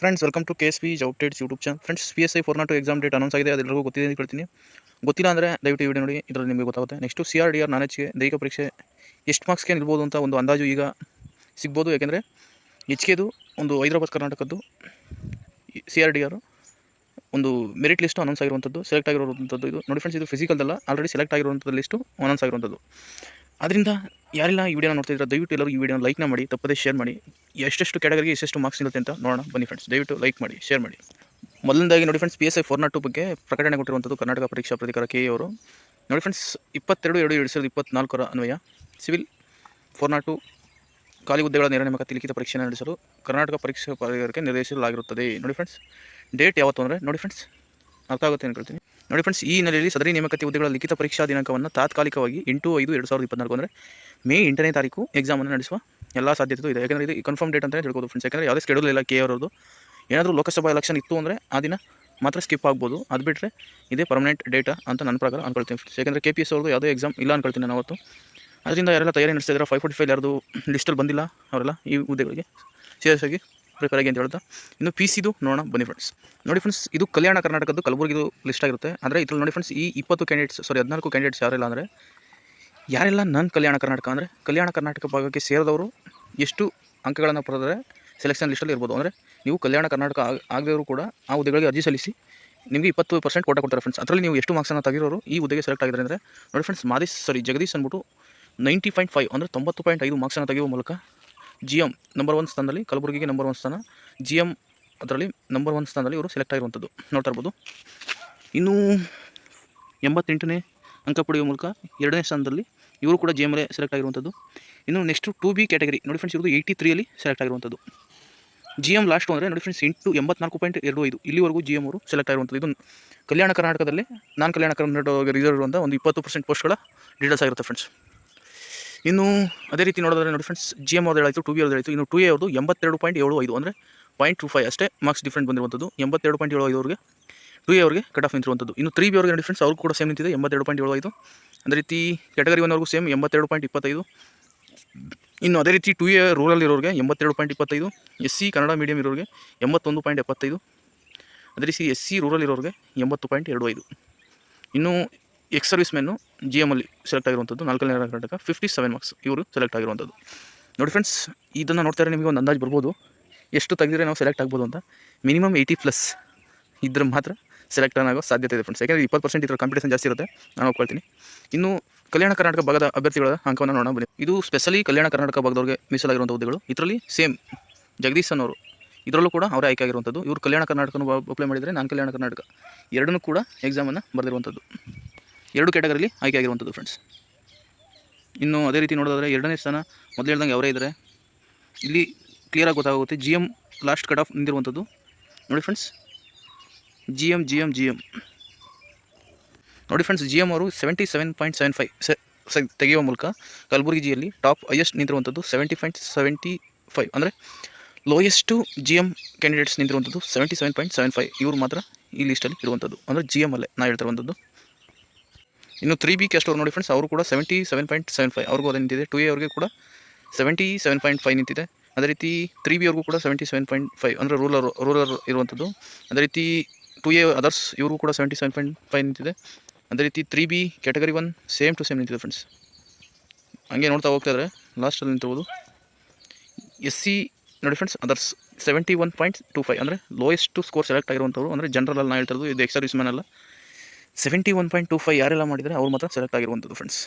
Friends welcome to KSP updates YouTube channel. Friends PSI 402 exam date announce ಆಗಿದೆ. ಅದೆಲ್ಲರಿಗೂ ಗೊತ್ತಿದೆ ಅಂತ ಹೇಳ್ತೀನಿ. ಗೊತ್ತಿಲ್ಲ ಅಂದರೆ ದಯವಿಟ್ಟು ಈ ವಿಡಿಯೋ ನೋಡಿ, ಇದರಲ್ಲಿ ನಿಮಗೆ ಗೊತ್ತಾಗುತ್ತೆ. ನೆಕ್ಸ್ಟು CRDR ನಾನೆಚ್ಗೆ ದೈಹಿಕ ಪರೀಕ್ಷೆ ಎಷ್ಟು ಮಾರ್ಕ್ಸ್ಗೆ ನಿಲ್ಬೋದು ಅಂತ ಒಂದು ಅಂದಾಜು ಈಗ ಸಿಗ್ಬೋದು. ಯಾಕೆಂದರೆ HKದು ಒಂದು ಹೈದರಾಬಾದ್ ಕರ್ನಾಟಕದ್ದು CRDR ಒಂದು ಮೆರಿಟ್ ಲಿಸ್ಟು ಅನೌನ್ಸ್ ಆಗಿರುವಂಥದ್ದು, ಸೆಲೆಕ್ಟ್ ಆಗಿರುವಂಥದ್ದು. ಇದು ನೋಡಿ ಫ್ರೆಂಡ್ಸ್, ಇದು ಫಿಸಿಕಲ್ದಲ್ಲ, ಆಲ್ರೆಡಿ ಸೆಲೆಕ್ಟ್ ಆಗಿರುವಂಥದ್ದು ಲಿಸ್ಟು ಅನೌನ್ಸ್ ಆಗಿರುವಂಥದ್ದು. ಅದರಿಂದ ಯಾರೆಲ್ಲ ಈ ವಿಡಿಯೋನ ನೋಡ್ತಿದ್ರೆ ದಯವಿಟ್ಟು ಎಲ್ಲರೂ ಈ ವಿಡಿಯೋನ ಲೈಕ್ನ ಮಾಡಿ, ತಪ್ಪದೇ ಶೇರ್ ಮಾಡಿ. ಎಷ್ಟೆಷ್ಟು ಕ್ಯಾಟಗರಿಗೆ ಎಷ್ಟೆಷ್ಟು ಮಾರ್ಕ್ಸ್ ಇರುತ್ತೆ ಅಂತ ನೋಡೋಣ ಬನ್ನಿ ಫ್ರೆಂಡ್ಸ್. ದಯವಿಟ್ಟು ಲೈಕ್ ಮಾಡಿ, ಶೇರ್ ಮಾಡಿ. ಮೊದಲನೇದಾಗಿ ನೋಡಿ ಫ್ರೆಂಡ್ಸ್, PSI 402 ಬಗ್ಗೆ ಪ್ರಕಟಣೆ ಕೊಟ್ಟಿರುವಂಥದ್ದು ಕರ್ನಾಟಕ ಪರೀಕ್ಷಾ ಪ್ರಾಧಿಕಾರ KE ಅವರು. ನೋಡಿ ಫ್ರೆಂಡ್ಸ್, 22/2/2024 ಅನ್ವಯ ಸಿವಿಲ್ 402 ಖಾಲಿ ಹುದ್ದೆಗಳ ನೇರ ನೇಮಕಾತಿ ಲಿಖಿತ ಪರೀಕ್ಷೆಯನ್ನು ನಡೆಸಲು ಕರ್ನಾಟಕ ಪರೀಕ್ಷಾ ಪ್ರಾಧಿಕಾರಕ್ಕೆ ನಿರ್ದೇಶಿಸಲಾಗಿರುತ್ತದೆ. ನೋಡಿ ಫ್ರೆಂಡ್ಸ್, ಡೇಟ್ ಯಾವತ್ತು ಅಂದರೆ ನೋಡಿ ಫ್ರೆಂಡ್ಸ್, ಅರ್ಥ ಆಗುತ್ತೆ ಅಂತ ಹೇಳ್ತೀನಿ. ನೋಡಿ ಫ್ರೆಂಡ್ಸ್, ಈ ಹಿನ್ನೆಲೆಯಲ್ಲಿ ಸದರಿ ನೇಮಕಾತಿ ಹುದ್ದೆಗಳ ಲಿಖಿತ ಪರೀಕ್ಷಾ ದಿನಾಂಕವನ್ನು ತಾತ್ಕಾಲಿಕವಾಗಿ 8/5/2024 ಅಂದರೆ ಮೇ 8ನೇ ತಾರೀಕು ಎಕ್ಸಾಮನ್ನು ನಡೆಸುವ ಎಲ್ಲ ಸಾಧ್ಯತೆ ಇದೆ. ಯಾಕೆಂದರೆ ಇದು ಕನ್ಫರ್ಮ್ ಡೇಟ್ ಅಂತಲೇ ತಿಳ್ಬೋದು ಫ್ರೆಂಡ್ಸ್. ಯಾಕೆಂದರೆ ಯಾವುದೇ ಶೆಡ್ಯೂಲ್ ಇಲ್ಲ KE ಅವರದ್ದು. ಏನಾದರೂ ಲೋಕಸಭಾ ಎಲೆಕ್ಷನ್ ಇತ್ತು ಅಂದರೆ ಆ ದಿನ ಮಾತ್ರ ಸ್ಕಿಪ್ ಆಗ್ಬೋದು. ಅದು ಬಿಟ್ಟರೆ ಇದೇ ಪರ್ಮನೆಂಟ್ ಡೇಟಾ ಅಂತ ನನ್ನ ಪ್ರಕಾರ ಅನ್ಕೊಳ್ತೀನಿ ಫ್ರೆಂಡ್ಸ್. ಯಾಕೆಂದರೆ KPS ಅವ್ರದ್ದು ಯಾವುದೇ ಎಕ್ಸಾಮ್ ಇಲ್ಲ ಅನ್ಕೊಳ್ತೀನಿ ನಾನು ಅವತ್ತು. ಅದರಿಂದ ಯಾರೆಲ್ಲ ತಯಾರಿ ನಡೆಸ್ತಿದ್ದಾರೆ 545 ಯಾರ್ದು ಲಿಸ್ಟಲ್ಲಿ ಬಂದಿಲ್ಲ ಅವರೆಲ್ಲ ಈ ಹುದ್ದೆಗಳಿಗೆ ಸೀರಿಯಸ್ ಆಗಿ ಪ್ರಿಪೇರ್ ಆಗಿ ಅಂತ ಹೇಳ್ತಾ, ಇನ್ನು PCದು ನೋಡೋಣ ಬನ್ನಿ ಫ್ರೆಂಡ್ಸ್. ನೋಡಿ ಫ್ರೆಂಡ್ಸ್, ಇದು ಕಲ್ಯಾಣ ಕರ್ನಾಟಕದ್ದು ಕಲಬುರಗಿದು ಲಿಸ್ಟ್ ಆಗಿರುತ್ತೆ. ಆದರೆ ಇದ್ರಲ್ಲಿ ನೋಡಿ ಫ್ರೆಂಡ್ಸ್, ಈ 14 ಕ್ಯಾಂಡಿಡೇಟ್ಸ್ ಯಾರೆಲ್ಲ ಅಂದರೆ ಯಾರೆಲ್ಲ ನನ್ನ ಕಲ್ಯಾಣ ಕರ್ನಾಟಕ ಅಂದರೆ ಕಲ್ಯಾಣ ಕರ್ನಾಟಕ ಭಾಗಕ್ಕೆ ಸೇರಿದವರು ಎಷ್ಟು ಅಂಕಗಳನ್ನು ಪಡೆದರೆ ಸೆಲೆಕ್ಷನ್ ಲಿಸ್ಟಲ್ಲಿ ಇರ್ಬೋದು. ಅಂದರೆ ನೀವು ಕಲ್ಯಾಣ ಕರ್ನಾಟಕ ಆಗದವರು ಕೂಡ ಆ ಹುದ್ದೆಗಳಿಗೆ ಅರ್ಜಿ ಸಲ್ಲಿಸಿ ನಿಮಗೆ 20% ಕೋಟ ಕೊಡ್ತಾರೆ ಫ್ರೆಂಡ್ಸ್. ಅದರಲ್ಲಿ ನೀವು ಎಷ್ಟು ಮಾರ್ಕ್ಸನ್ನು ತೆಗಿರೋರು ಈ ಹುದ್ದೆಗೆ ಸೆಲೆಕ್ಟ್ ಆಗಿದ್ದಾರೆ ಅಂದರೆ ನೋಡಿ ಫ್ರೆಂಡ್ಸ್, ಜಗದೀಶ್ ಅಂದ್ಬಿಟ್ಟು 90.5 ಅಂದರೆ 90.5 ಮಾರ್ಕ್ಸನ್ನು ತೆಗೆಯುವ ಮೂಲಕ GM ನಂಬರ್ 1 ಸ್ಥಾನದಲ್ಲಿ, ಕಲಬುರಗಿಗೆ ನಂಬರ್ 1 ಸ್ಥಾನ, GM ಅದರಲ್ಲಿ ನಂಬರ್ 1 ಸ್ಥಾನದಲ್ಲಿ ಇವರು ಸೆಲೆಕ್ಟ್ ಆಗಿರುವಂಥದ್ದು ನೋಡ್ತಾ ಇರ್ಬೋದು. ಇನ್ನು 88ನೇ ಅಂಕ ಪಡೆಯುವ ಮೂಲಕ 2ನೇ ಸ್ಥಾನದಲ್ಲಿ ಇವರು ಕೂಡ GM ಅಲ್ಲೇ ಸೆಲೆಕ್ಟ್ ಆಗಿರುವಂಥದ್ದು. ಇನ್ನು ನೆಕ್ಸ್ಟು 2B ಕ್ಯಾಟಗರಿ ನೋಡಿ ಫ್ರೆಂಡ್ಸ್, ಇವರು 83ಯಲ್ಲಿ ಸೆಲೆಕ್ಟ್ ಆಗಿರುವಂಥದ್ದು. GM ಲಾಸ್ಟು ಅಂದರೆ ನೋಡಿ ಫ್ರೆಂಡ್ಸ್ 84.25 ಇಲ್ಲಿವರೆಗೂ GM ಅವರು ಸೆಲೆಕ್ಟ್ ಆಗಿರುವಂಥದ್ದು. ಇದು ಕಲ್ಯಾಣ ಕರ್ನಾಟಕದಲ್ಲಿ ನಾನ್ ಕಲ್ಯಾಣ ಕರ್ನಾಟಕ ರಿಸರ್ವ್ ಇರುವಂಥ ಒಂದು 20% ಪೋಸ್ಟ್ಗಳ ಡೀಟೇಲ್ಸ್ ಆಗಿರುತ್ತೆ ಫ್ರೆಂಡ್ಸ್. ಇನ್ನು ಅದೇ ರೀತಿ ನೋಡೋದಾದ್ರೆ ನೋಡಿ ಫ್ರೆಂಡ್ಸ್, GM ಅವ್ರದ್ದು ಹೇಳಾಯಿತು, 2B ಅವ್ರದ್ದು ಹೇಳಾಯಿತು. ಇನ್ನು 2A ಅವ್ರದ್ದು 82.75 ಅಂದರೆ 0.25 ಅಷ್ಟೇ ಮಾರ್ಕ್ಸ್ ಡಿಫ್ರೆಂಟ್ ಬಂದಿರುವಂಥದ್ದು. 82.75 ಅವ್ರಿಗೆ 2A ಅವ್ರಿಗೆ ಕಟ್ ಆಫ್ ನಿಂತಿರುವಂಥದ್ದು. ಇನ್ನು 3B ಅವ್ರಿಗೆ ನೋಡಿ ಫ್ರೆಂಡ್ಸ್, ಅವ್ರು ಕೂಡ ಸೇಮ್ ನಿಂತಿದೆ 82.75. ಅದೇ ರೀತಿ ಕ್ಯಾಟಗರಿ 1 ಅವ್ರಿಗೂ ಸೇಮ್ 82.25. ಇನ್ನು ಅದೇ ರೀತಿ 2A ರೂರಲ್ ಇರೋರಿಗೆ 82.25, SC ಕನ್ನಡ ಮೀಡಿಯಂ ಇರೋರಿಗೆ 81.75, ಅದೇ ರೀತಿ SC ರೂರಲ್ ಇರೋರಿಗೆ 80.25. ಇನ್ನು ಎಕ್ಸ್ ಸರ್ವಿಸ್ ಮೆನ್ನು GM ಅಲ್ಲಿ ಸೆಲೆಕ್ಟ್ ಆಗಿರುವಂಥದ್ದು 4ನೇ ಕರ್ನಾಟಕ 57 ಮಾರ್ಕ್ಸ್ ಇವರು ಸೆಲೆಕ್ಟ್ ಆಗಿರುವಂಥದ್ದು. ನೋಡಿ ಫ್ರೆಂಡ್ಸ್, ಇದನ್ನು ನೋಡ್ತಾರೆ ನಿಮಗೆ ಒಂದು ಅಂದಾಜು ಬರ್ಬೋದು ಎಷ್ಟು ತೆಗೆದಿದ್ರೆ ನಾವು ಸೆಲೆಕ್ಟ್ ಆಗ್ಬೋದು ಅಂತ. ಮಿನಿಮಮ್ 80+ ಇದ್ರೆ ಮಾತ್ರ ಸೆಲೆಕ್ಟ್ ಆಗೋ ಸಾಧ್ಯತೆ ಇದೆ ಫ್ರೆಂಡ್ಸ್. ಯಾಕೆಂದರೆ 20% ಇದರ ಕಾಂಪಿಟೇಷನ್ ಜಾಸ್ತಿ ಇರುತ್ತೆ, ನಾನು ಒಪ್ಕೊಳ್ತೀನಿ. ಇನ್ನು ಕಲ್ಯಾಣ ಕರ್ನಾಟಕ ಭಾಗದ ಅಭ್ಯರ್ಥಿಗಳ ಅಂಕವನ್ನು ನೋಡೋಣ ಬನ್ನಿ. ಇದು ಸ್ಪೆಷಲಿ ಕಲ್ಯಾಣ ಕರ್ನಾಟಕ ಭಾಗದವ್ರಿಗೆ ಮೀಸಲಾಗಿರುವಂಥ ಹುದ್ದೆಗಳು. ಇದರಲ್ಲಿ ಸೇಮ್ ಜಗದೀಶ್ ಅನ್ನೋರು ಇದರಲ್ಲೂ ಕೂಡ ಅವರೇ ಆಯ್ಕೆ ಆಗಿರುವಂಥದ್ದು. ಇವರು ಕಲ್ಯಾಣ ಕರ್ನಾಟಕನೂ ಅಪ್ಲೈ ಮಾಡಿದರೆ, ನಾನು ಕಲ್ಯಾಣ ಕರ್ನಾಟಕ ಎರಡನ್ನೂ ಕೂಡ ಎಕ್ಸಾಮನ್ನು ಬರೆದಿರುವಂಥದ್ದು. 2 ಕ್ಯಾಟಗರಿಲಿ ಆಯ್ಕೆ ಆಗಿರುವಂಥದ್ದು ಫ್ರೆಂಡ್ಸ್. ಇನ್ನು ಅದೇ ರೀತಿ ನೋಡೋದಾದರೆ 2ನೇ ಸ್ಥಾನ ಮೊದಲು ಹೇಳ್ದಂಗೆ ಅವರೇ ಇದ್ದಾರೆ. ಇಲ್ಲಿ ಕ್ಲಿಯರಾಗಿ ಗೊತ್ತಾಗುತ್ತೆ GM ಲಾಸ್ಟ್ ಕಟ್ ಆಫ್ ನಿಂತಿರುವಂಥದ್ದು. ನೋಡಿ ಫ್ರೆಂಡ್ಸ್, GM ನೋಡಿ ಫ್ರೆಂಡ್ಸ್, GM ಅವರು 77.75 ತೆಗೆಯುವ ಮೂಲಕ ಕಲಬುರಗಿ ಜಿಯಲ್ಲಿ ಟಾಪ್ ಹೈಯೆಸ್ಟ್ ನಿಂತಿರುವಂಥದ್ದು 70.75. ಅಂದರೆ ಲೋಯೆಸ್ಟು GM ಕ್ಯಾಂಡಿಡೇಟ್ಸ್ ನಿಂತಿರುವಂಥದ್ದು 77.75. ಇವರು ಮಾತ್ರ ಈ ಲಿಸ್ಟಲ್ಲಿ ಇರುವಂಥದ್ದು, ಅಂದರೆ GM ಅಲ್ಲೇ ನಾ ಹೇಳ್ತಿರುವಂಥದ್ದು. ಇನ್ನು 3B ಕ್ಯಾಸ್ಟ್ ಅವ್ರು ನೋಡಿ ಫ್ರೆಂಡ್ಸ್, ಅವರು ಕೂಡ 77.75 ಅವ್ರಿಗೂ ಅದೇ ನಿಂತಿದೆ. 2A ಅವ್ರಿಗೆ ಕೂಡ 77.5 ನಿಂತಿದೆ. ಅದೇ ರೀತಿ 3B ಅವ್ರಿಗೂ ಕೂಡ 77.5 ಅಂದರೆ ರೂರಲ್ ಇರುವಂಥದ್ದು. ಅದೇ ರೀತಿ 2A ಅದರ್ಸ್ ಇವರು ಕೂಡ 77.5 ನಿಂತಿದೆ. ಅದೇ ರೀತಿ 3B category 1 same to same ನಿಂತಿದೆ ಫ್ರೆಂಡ್ಸ್. ಹಂಗೆ ನೋಡ್ತಾ ಹೋಗ್ತಾ ಇದ್ದಾರೆ ಲಾಸ್ಟಲ್ಲಿ ನಿಂತಿರ್ಬೋದು. SC ನೋಡಿ ಫ್ರೆಂಡ್ಸ್, ಅದರ್ಸ್ 71.25 ಅಂದರೆ ಲೋಯೆಸ್ಟು ಸ್ಕೋರ್ ಸೆಲೆಕ್ಟ್ ಆಗಿರುವಂಥವ್ರು, ಅಂದರೆ ಜನರಲ್ ನಾನು ಹೇಳ್ತಿರೋದು, ಇದು ಎಕ್ಸ್ ಸರ್ವಿಸ್ ಮ್ಯಾನ್ ಅಲ್ಲ. 71.25 ಯಾರೆಲ್ಲ ಮಾಡಿದರೆ ಅವ್ರು ಮಾತ್ರ ಸೆಲೆಕ್ಟ್ ಆಗಿರುವಂಥದ್ದು ಫ್ರೆಂಡ್ಸ್.